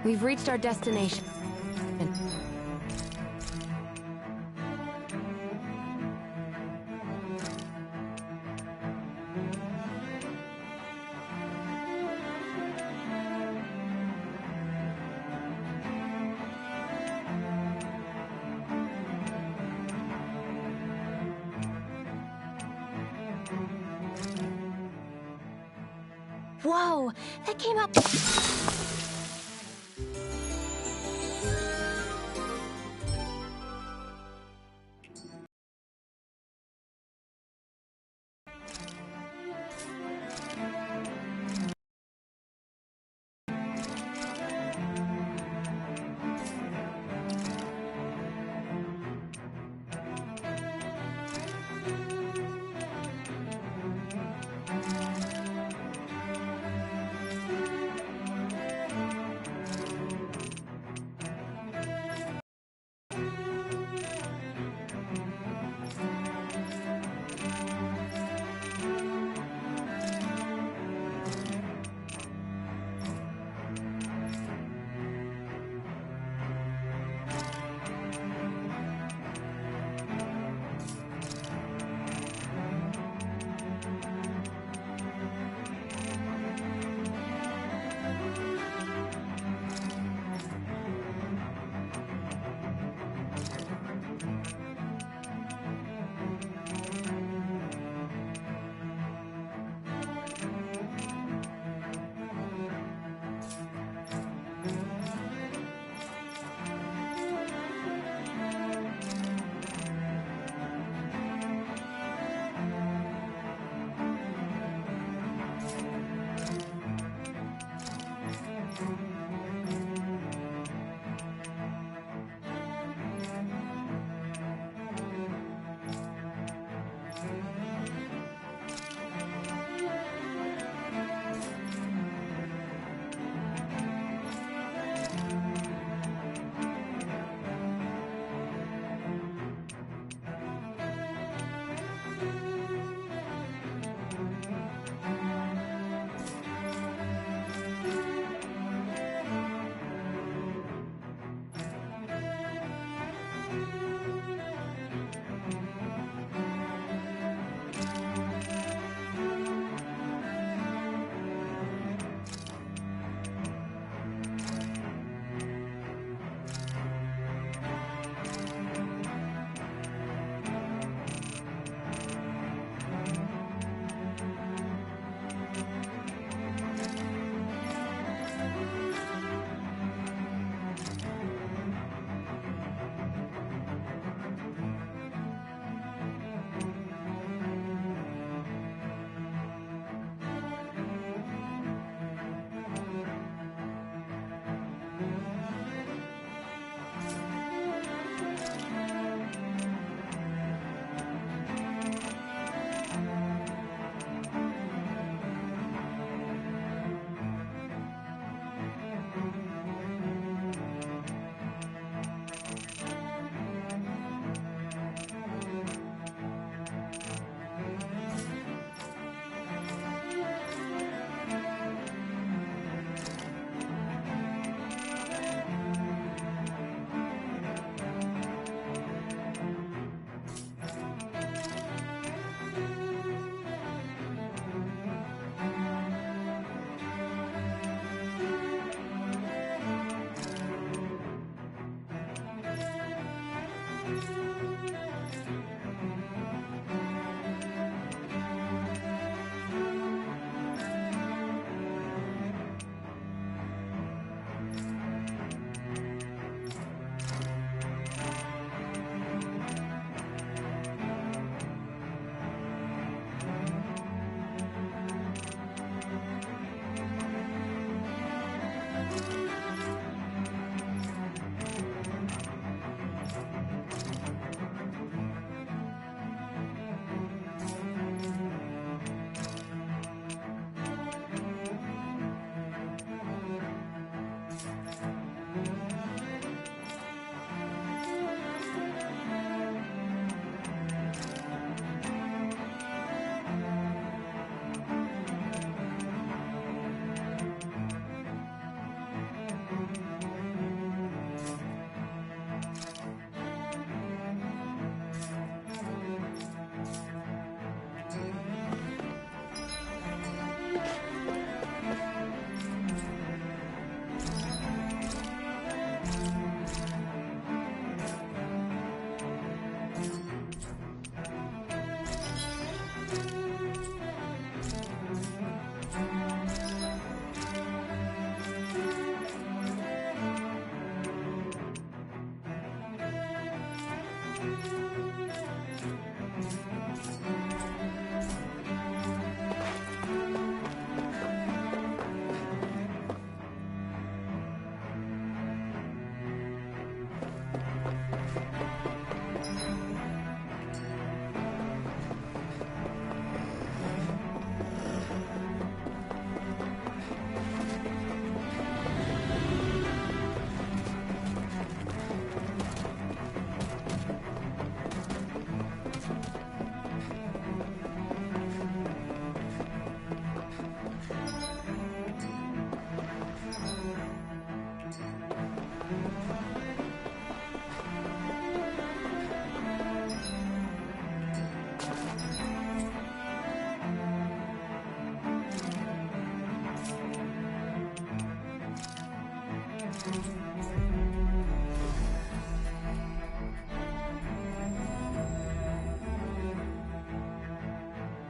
We've reached our destination. Whoa, that came out...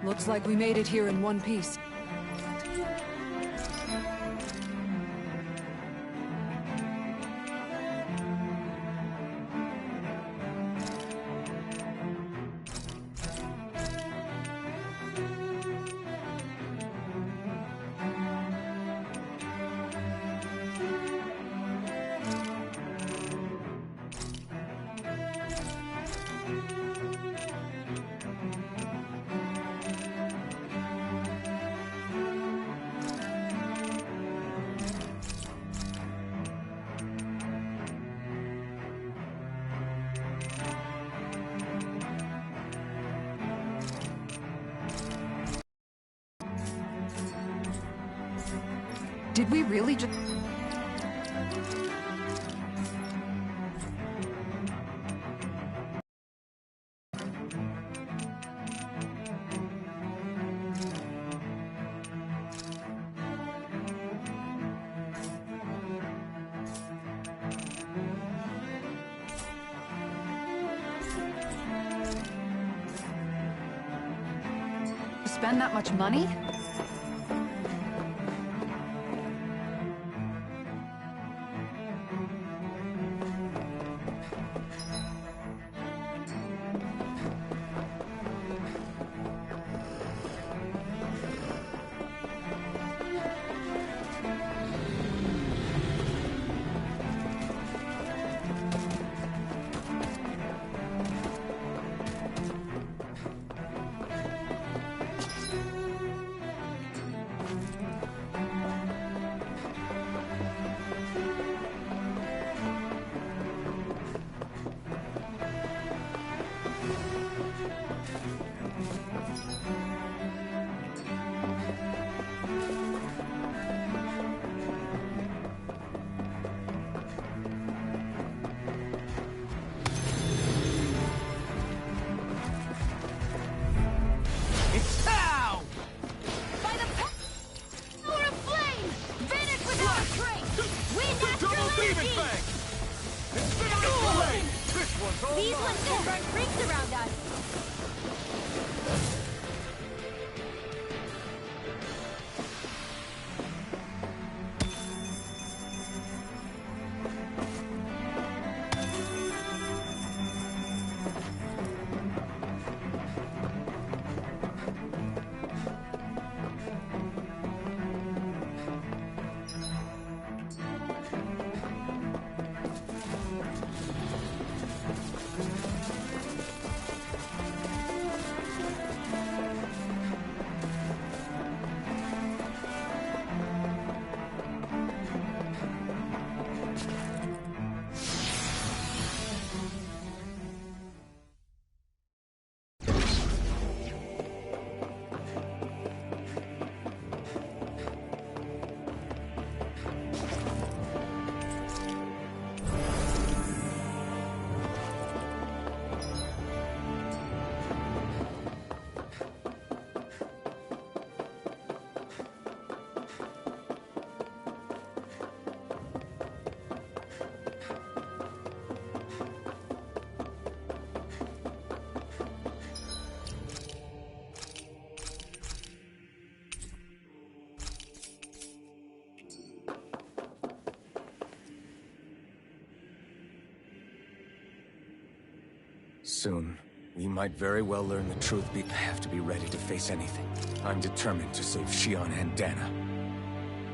Looks like we made it here in one piece. Did we really just... spend that much money? These ones can run rings around us. Soon, we might very well learn the truth. We have to be ready to face anything. I'm determined to save Xion and Dana.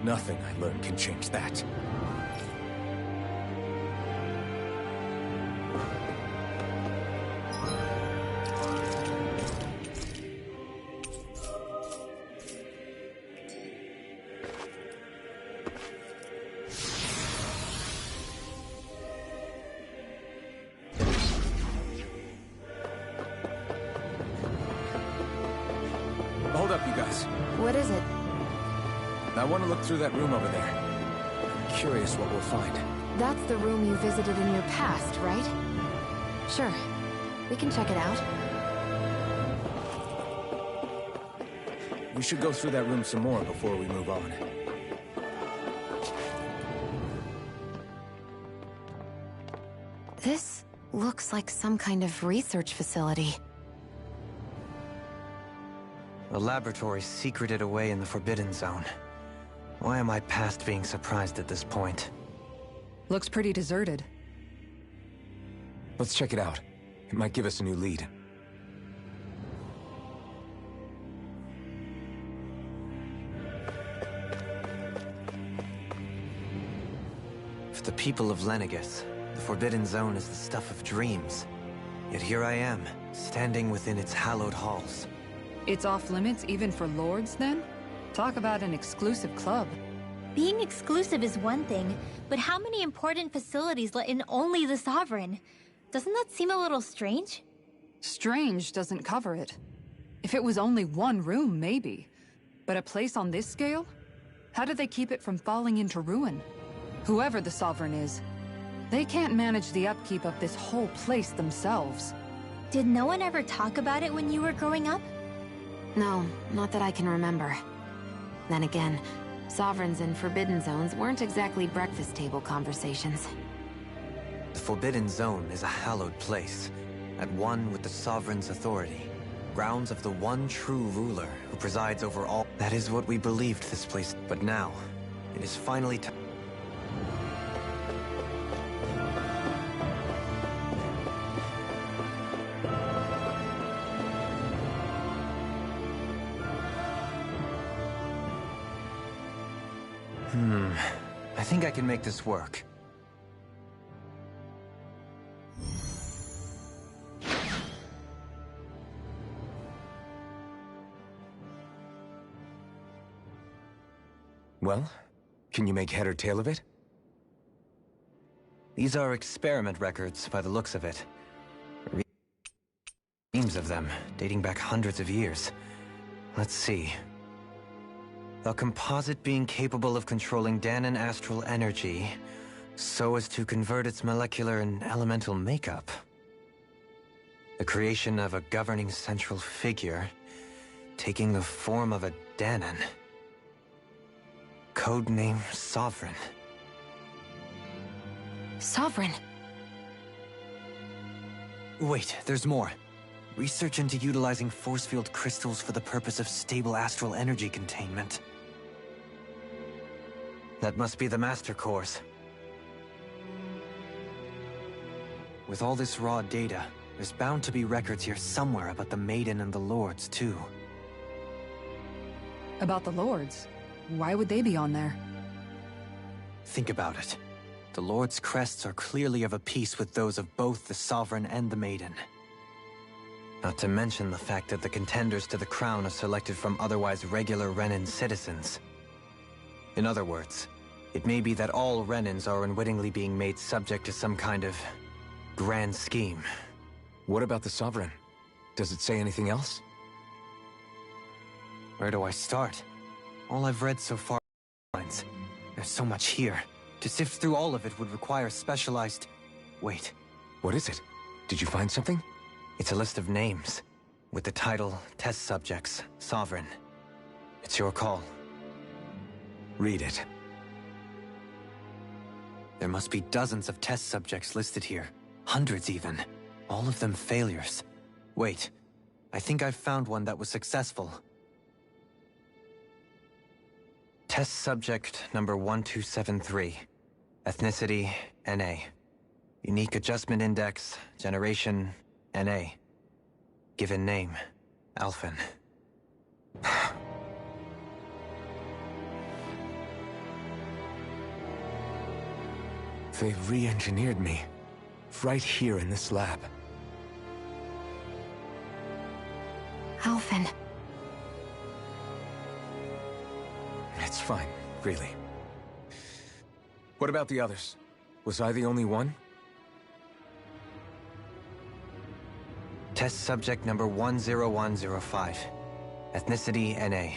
Nothing I learn can change that. Hold up, you guys. What is it? I want to look through that room over there. I'm curious what we'll find. That's the room you visited in your past, right? Sure. We can check it out. We should go through that room some more before we move on. This looks like some kind of research facility. A laboratory secreted away in the Forbidden Zone. Why am I past being surprised at this point? Looks pretty deserted. Let's check it out. It might give us a new lead. For the people of Lenegis, the Forbidden Zone is the stuff of dreams. Yet here I am, standing within its hallowed halls. It's off limits even for lords, then? Talk about an exclusive club. Being exclusive is one thing, but how many important facilities let in only the Sovereign? Doesn't that seem a little strange? Strange doesn't cover it. If it was only one room, maybe. But a place on this scale? How do they keep it from falling into ruin? Whoever the Sovereign is, they can't manage the upkeep of this whole place themselves. Did no one ever talk about it when you were growing up? No, not that I can remember. Then again, Sovereigns and Forbidden Zones weren't exactly breakfast table conversations. The Forbidden Zone is a hallowed place, at one with the Sovereign's authority. Grounds of the one true ruler who presides over all. That is what we believed this place. But now, it is finally time. I think I can make this work. Well, can you make head or tail of it? These are experiment records, by the looks of it. Reams of them, dating back hundreds of years. Let's see. A composite being capable of controlling Dahnan astral energy, so as to convert its molecular and elemental makeup. The creation of a governing central figure, taking the form of a Dahnan. Codename Sovereign. Sovereign? Wait, there's more. Research into utilizing force field crystals for the purpose of stable astral energy containment. That must be the Master Course. With all this raw data, there's bound to be records here somewhere about the Maiden and the Lords, too. About the lords? Why would they be on there? Think about it. The Lord's crests are clearly of a piece with those of both the Sovereign and the Maiden. Not to mention the fact that the contenders to the crown are selected from otherwise regular Renan citizens. In other words, it may be that all Renans are unwittingly being made subject to some kind of grand scheme. What about the Sovereign? Does it say anything else? Where do I start? All I've read so far is there's so much here. To sift through all of it would require specialized... Wait. What is it? Did you find something? It's a list of names, with the title, Test Subjects, Sovereign. It's your call. Read it. There must be dozens of test subjects listed here. Hundreds even. All of them failures. Wait, I think I've found one that was successful. Test subject number 1273. Ethnicity, NA. Unique Adjustment Index, Generation, NA. Given name, Alphen. They re-engineered me. Right here in this lab. Alphen. It's fine, really. What about the others? Was I the only one? Test subject number 10105. Ethnicity, NA.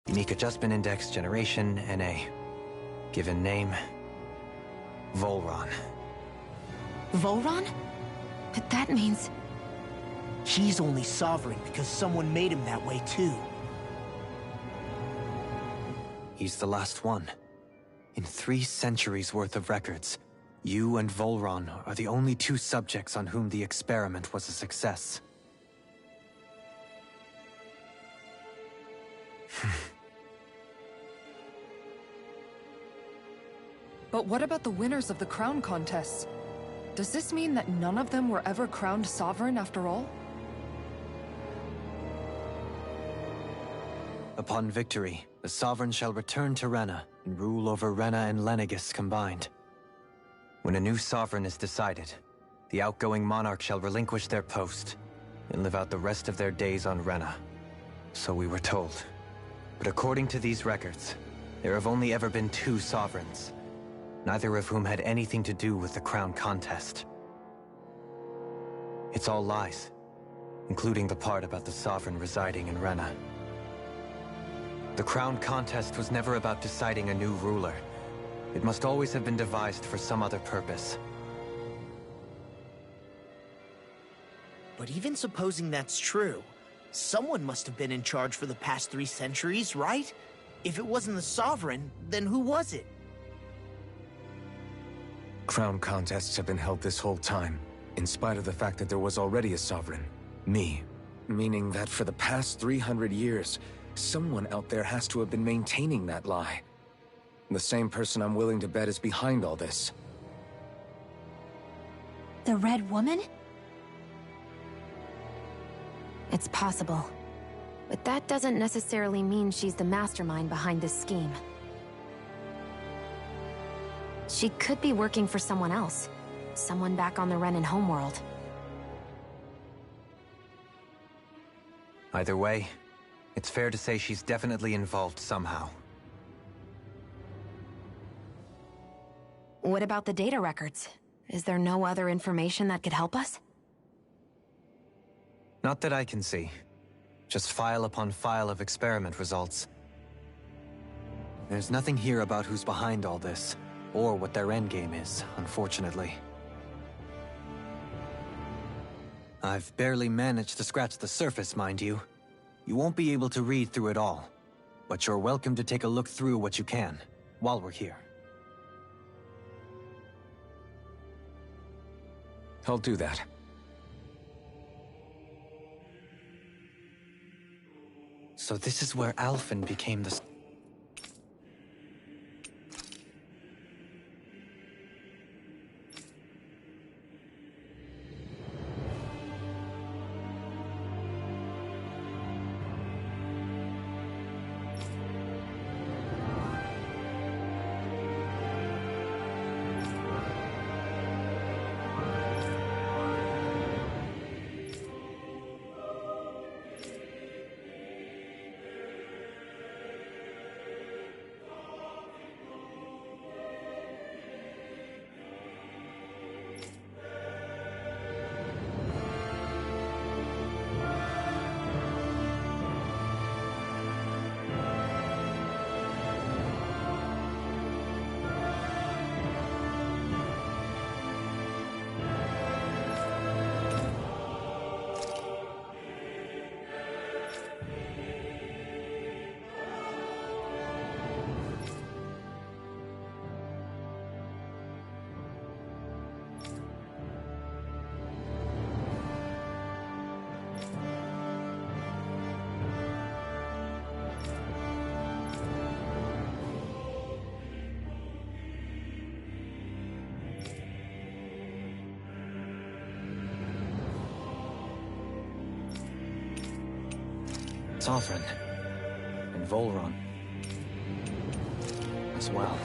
Unique Adjustment Index, Generation, NA. Given name, Volron. Volron? But that means... He's only Sovereign because someone made him that way too. He's the last one. In 3 centuries worth of records, you and Volron are the only 2 subjects on whom the experiment was a success. But what about the winners of the crown contests? Does this mean that none of them were ever crowned sovereign after all? Upon victory, the Sovereign shall return to Rena and rule over Rena and Lenegis combined. When a new Sovereign is decided, the outgoing monarch shall relinquish their post and live out the rest of their days on Rena. So we were told. But according to these records, there have only ever been 2 Sovereigns, neither of whom had anything to do with the crown contest. It's all lies, including the part about the Sovereign residing in Rena. The crown contest was never about deciding a new ruler. It must always have been devised for some other purpose. But even supposing that's true, someone must have been in charge for the past 3 centuries, right? If it wasn't the Sovereign, then who was it? Crown contests have been held this whole time, in spite of the fact that there was already a Sovereign. Me. Meaning that for the past 300 years, someone out there has to have been maintaining that lie. The same person I'm willing to bet is behind all this. The Red Woman? It's possible. But that doesn't necessarily mean she's the mastermind behind this scheme. She could be working for someone else. Someone back on the Renan homeworld. Either way, it's fair to say she's definitely involved somehow. What about the data records? Is there no other information that could help us? Not that I can see. Just file upon file of experiment results. There's nothing here about who's behind all this, or what their endgame is, unfortunately. I've barely managed to scratch the surface, mind you. You won't be able to read through it all, but you're welcome to take a look through what you can, while we're here. I'll do that. So this is where Alphen became the... Sovereign. And Volron. As well.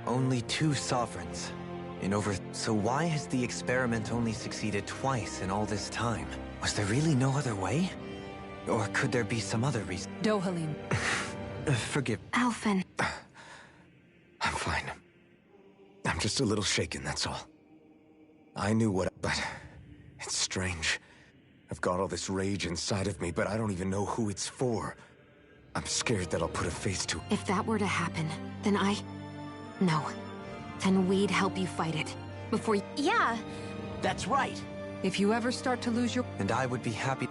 Only 2 Sovereigns. In over... So why has the experiment only succeeded twice in all this time? Was there really no other way? Or could there be some other reason? Dohalim. Forgive... Alphen. I'm fine. I'm just a little shaken, that's all. I knew what... But... It's strange. I've got all this rage inside of me, but I don't even know who it's for. I'm scared that I'll put a face to... If that were to happen, then No. Then we'd help you fight it. Before you... Yeah. That's right. If you ever start to lose your... And I would be happy...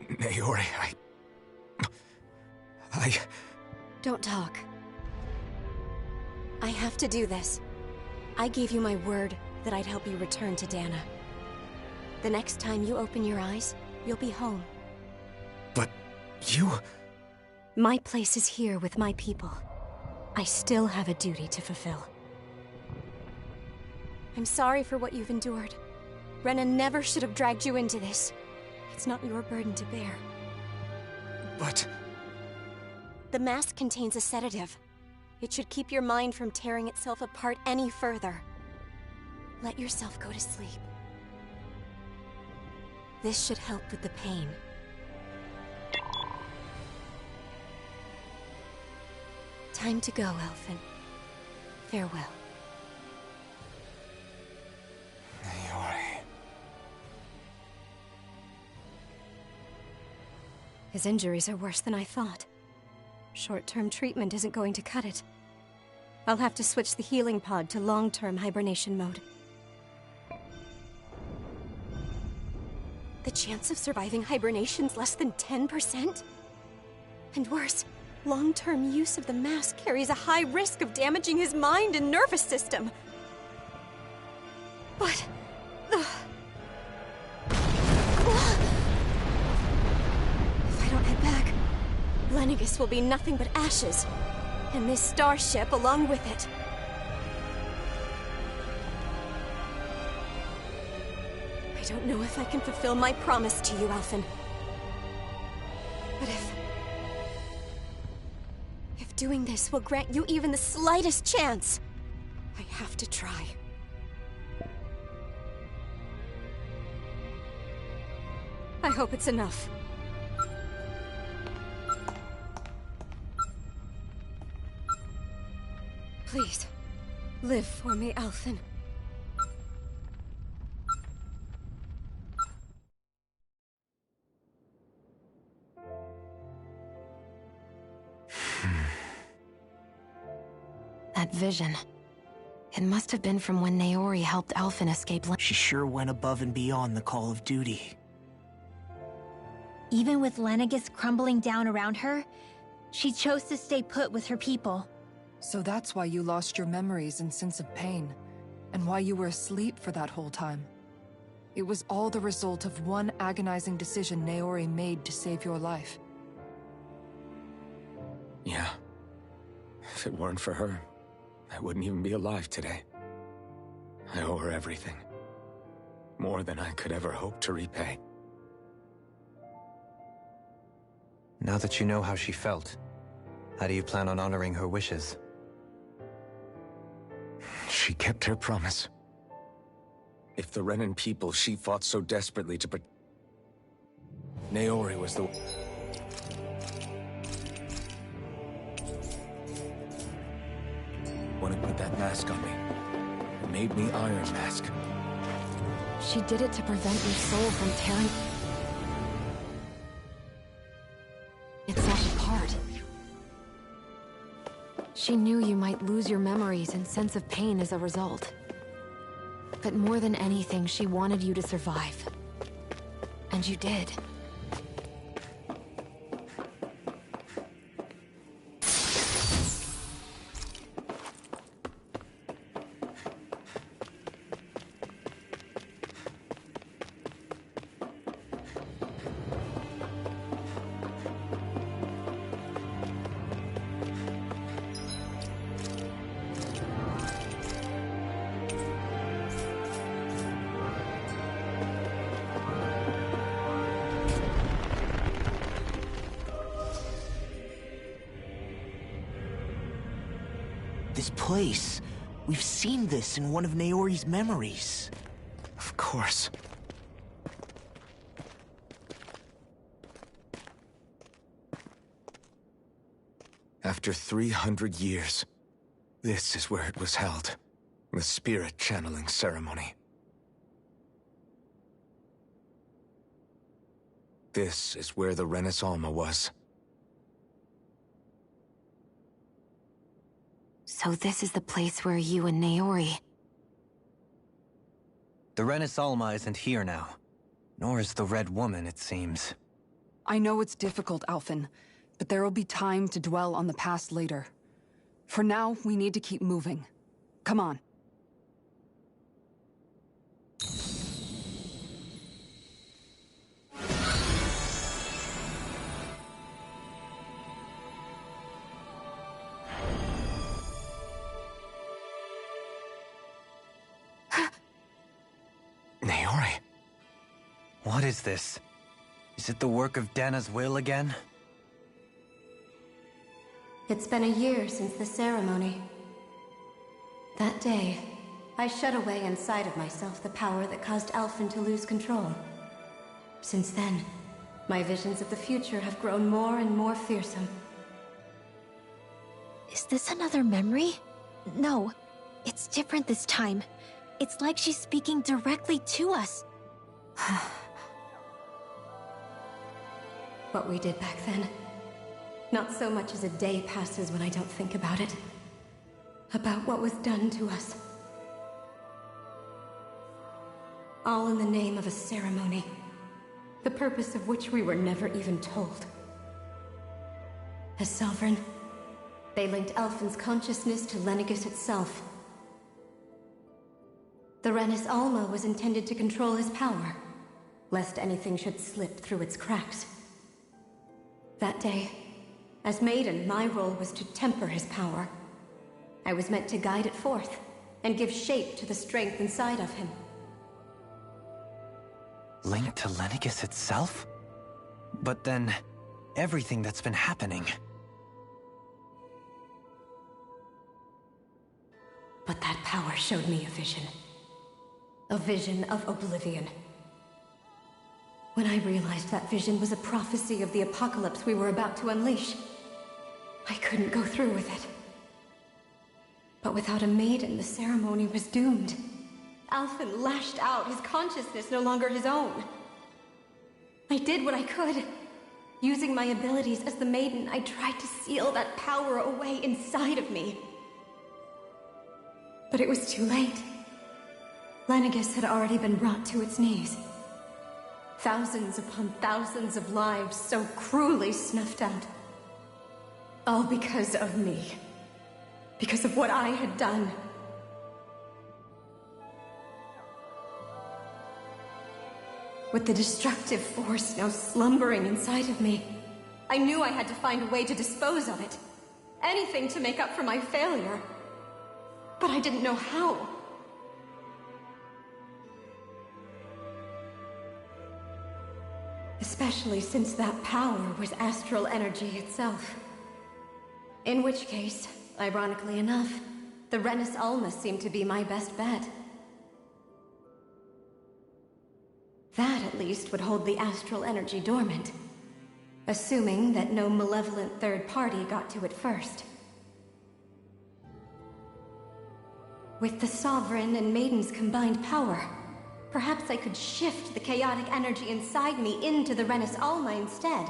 Naori, I... Don't talk. I have to do this. I gave you my word that I'd help you return to Dana. The next time you open your eyes, you'll be home. But you... My place is here with my people. I still have a duty to fulfill. I'm sorry for what you've endured. Rena never should have dragged you into this. It's not your burden to bear. But... The mask contains a sedative. It should keep your mind from tearing itself apart any further. Let yourself go to sleep. This should help with the pain. Time to go, Elfin. Farewell. Naori... His injuries are worse than I thought. Short-term treatment isn't going to cut it. I'll have to switch the healing pod to long-term hibernation mode. The chance of surviving hibernation's less than 10%? And worse, long-term use of the mask carries a high risk of damaging his mind and nervous system. But... If I don't head back, Lenegis will be nothing but ashes. And this starship along with it. I don't know if I can fulfill my promise to you, Alphen. But if doing this will grant you even the slightest chance, I have to try. I hope it's enough. Please, live for me, Alphen. That vision. It must have been from when Naori helped Alphen escape. She sure went above and beyond the call of duty. Even with Lenegis crumbling down around her, she chose to stay put with her people. So that's why you lost your memories and sense of pain, and why you were asleep for that whole time. It was all the result of one agonizing decision Naori made to save your life. Yeah. If it weren't for her, I wouldn't even be alive today. I owe her everything. More than I could ever hope to repay. Now that you know how she felt, how do you plan on honoring her wishes? She kept her promise. If the Renan people she fought so desperately to protect... Naori was the... When it put that mask on me, it made me Iron Mask. She did it to prevent your soul from tearing itself apart. She knew you might lose your memories and sense of pain as a result. But more than anything, she wanted you to survive. And you did. This place. We've seen this in one of Naori's memories. Of course. After 300 years, this is where it was held. The spirit channeling ceremony. This is where the Renis Alma was. So this is the place where you and Naori... The Renis Alma isn't here now. Nor is the Red Woman, it seems. I know it's difficult, Alphen, but there will be time to dwell on the past later. For now, we need to keep moving. Come on. Naori. What is this? Is it the work of Dana's will again? It's been a year since the ceremony. That day, I shut away inside of myself the power that caused Alphen to lose control. Since then, my visions of the future have grown more and more fearsome. Is this another memory? No, it's different this time. It's like she's speaking directly to us. What we did back then. Not so much as a day passes when I don't think about it. About what was done to us. All in the name of a ceremony. The purpose of which we were never even told. As Sovereign, they linked Alphen's consciousness to Lenegis itself. The Renis Alma was intended to control his power, lest anything should slip through its cracks. That day, as Maiden, my role was to temper his power. I was meant to guide it forth, and give shape to the strength inside of him. Linked to Lenegis itself? But then, everything that's been happening... But that power showed me a vision. A vision of oblivion. When I realized that vision was a prophecy of the apocalypse we were about to unleash, I couldn't go through with it. But without a maiden, the ceremony was doomed. Alphen lashed out, his consciousness no longer his own. I did what I could. Using my abilities as the maiden, I tried to seal that power away inside of me. But it was too late. Lenegis had already been brought to its knees. Thousands upon thousands of lives so cruelly snuffed out. All because of me. Because of what I had done. With the destructive force now slumbering inside of me, I knew I had to find a way to dispose of it. Anything to make up for my failure. But I didn't know how. Especially since that power was astral energy itself. In which case, ironically enough, the Renis Alma seemed to be my best bet. That, at least, would hold the astral energy dormant. Assuming that no malevolent third party got to it first. With the Sovereign and Maiden's combined power, perhaps I could shift the chaotic energy inside me into the Renis Alma instead.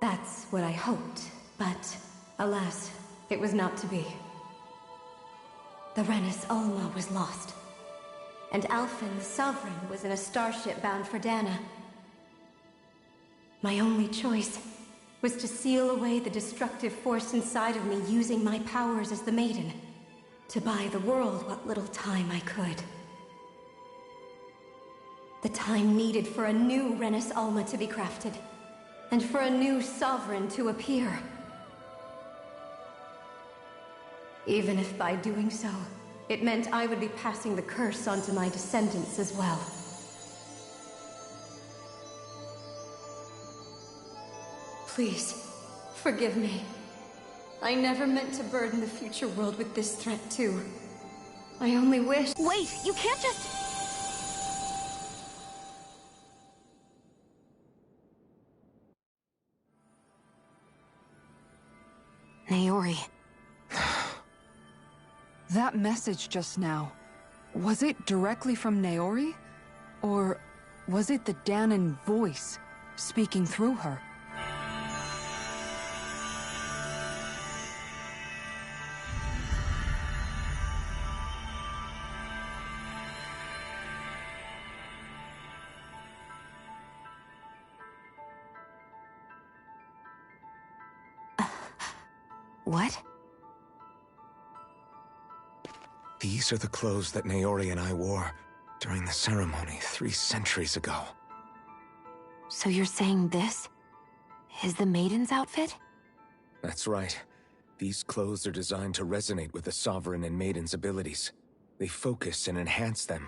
That's what I hoped, but alas, it was not to be. The Renis Alma was lost, and Alphen, the Sovereign, was in a starship bound for Dana. My only choice was to seal away the destructive force inside of me using my powers as the Maiden, to buy the world what little time I could. The time needed for a new Renis Alma to be crafted, and for a new Sovereign to appear. Even if by doing so, it meant I would be passing the curse on to my descendants as well. Please, forgive me. I never meant to burden the future world with this threat too. I only wish— Wait, you can't just... Naori. That message just now, was it directly from Naori? Or was it the Dahnan voice speaking through her? What? These are the clothes that Naori and I wore during the ceremony 3 centuries ago. So you're saying this is the Maiden's outfit? That's right. These clothes are designed to resonate with the Sovereign and Maiden's abilities. They focus and enhance them.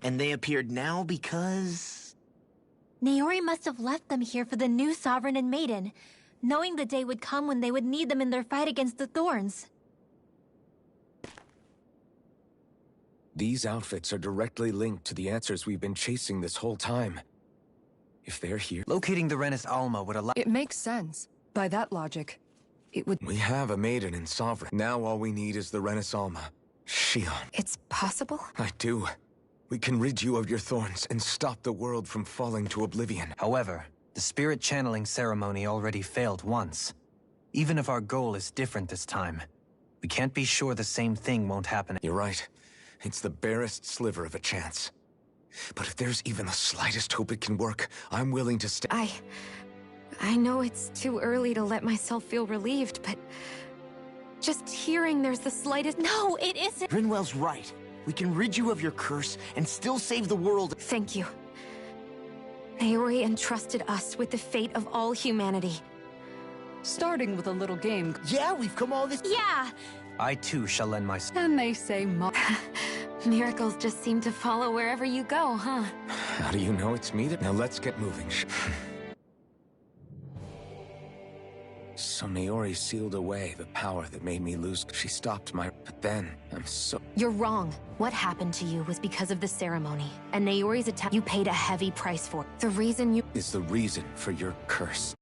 And they appeared now because... Naori must have left them here for the new Sovereign and Maiden, knowing the day would come when they would need them in their fight against the Thorns. These outfits are directly linked to the answers we've been chasing this whole time. If they're here... Locating the Renis Alma would allow... It makes sense. By that logic, it would... We have a Maiden and Sovereign. Now all we need is the Renis Alma. Shion. It's possible? I do. We can rid you of your thorns and stop the world from falling to oblivion. However, the spirit channeling ceremony already failed once. Even if our goal is different this time, we can't be sure the same thing won't happen. You're right. It's the barest sliver of a chance. But if there's even the slightest hope it can work, I'm willing to stay. I know it's too early to let myself feel relieved, but just hearing there's the slightest... No, it isn't! Rinwell's right. We can rid you of your curse and still save the world. Thank you. Naori entrusted us with the fate of all humanity. Starting with a little game, Yeah, we've come all this... Yeah! I too shall lend my... and they say Miracles just seem to follow wherever you go, huh? How do you know it's me that... Now let's get moving. So Naori sealed away the power that made me lose. She stopped my... But then, I'm so... You're wrong. What happened to you was because of the ceremony. And Naori's attack you paid a heavy price for. The reason you... Is the reason for your curse.